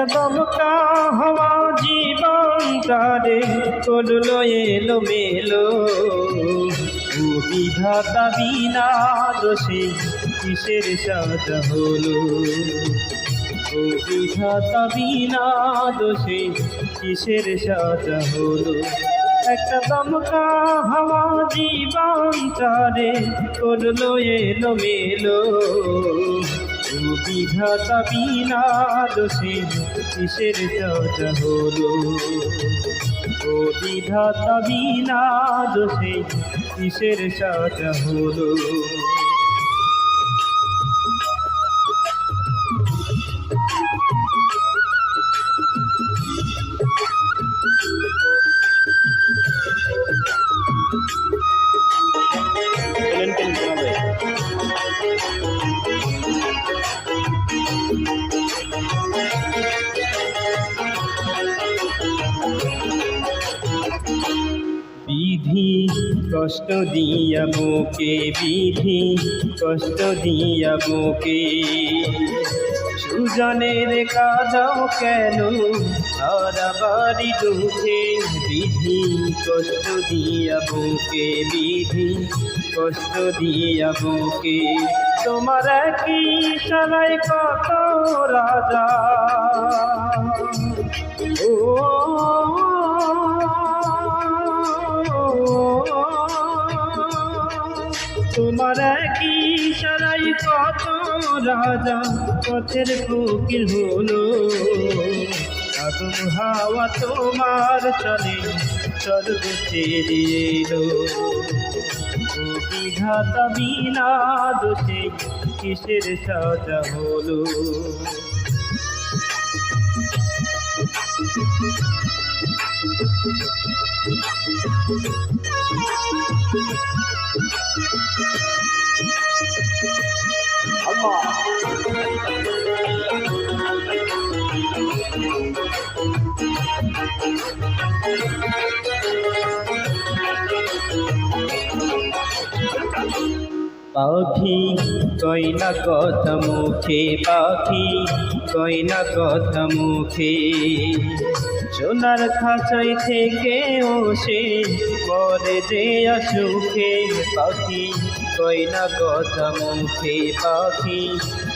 একটা দমকা হওয়া জীবনটারে করলো এলো মেলো। ও বিধাতা বিনা দোষে কিসের সাজা হলো। ও বিধাতা বিনা দোষে কিসের সাজা হলো। একটা দমকা হাওয়া জীবনটারে করলো এলো মেলো। ও বিধাতা বিনা দোষে কিসের সাজা হলো। ও বিধাতা বিনা দোষে কিসের সাজা হলো। বিধি কষ্ট দিয়া বুকে, বিধি কষ্ট দিয়া বুকে, সুজনের কাঁদাও কেন হারাবারি দুঃখে। বিধি কষ্ট দিয়া বুকে, বিধি কষ্ট দিয়া বুকে, তোমার কি সালাই কত রাজা। ও তোমার কি সারাই কত রাজা পথের কোকিল হলো। আগুন হাওয়া তোমার চলে স্বর্গ ছেড়ে এলো। ও বিধাতা বিনা দোষে কিসের সাজা হলো। পাখি কই না কথা মুখে, পাখি কই না কথা মুখে, সোনার খাঁচাই থেকে ও সে মরে যে সুখে। পাখি কই না কথা মুখে, পাখি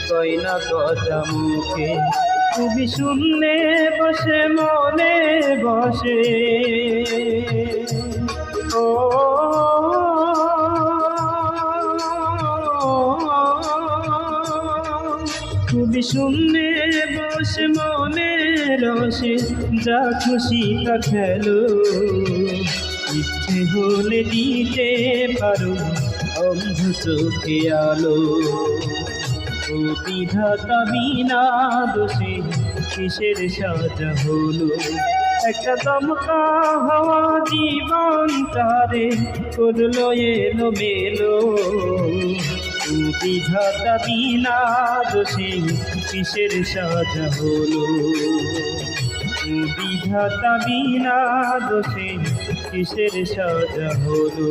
কই না কথা মুখে, তুমি শূন্যে বসে মনে বসে। ও তুমি শূন্যে বসে মনে রসে যা খুশি তা খেলো। ইচ্ছে হলে দিতে পারো অন্ধ চোখে আলো। ও বিধাতা বিনা দোষে কিসের সাজা হলো। একটা দমকা হাওয়া জীবনটারে করলো এলো মেলো। ও বিধাতা বিনা দোষে কিসের সাজা হলো। ও বিধাতা বিনা দোষে কিসের সাজা হলো।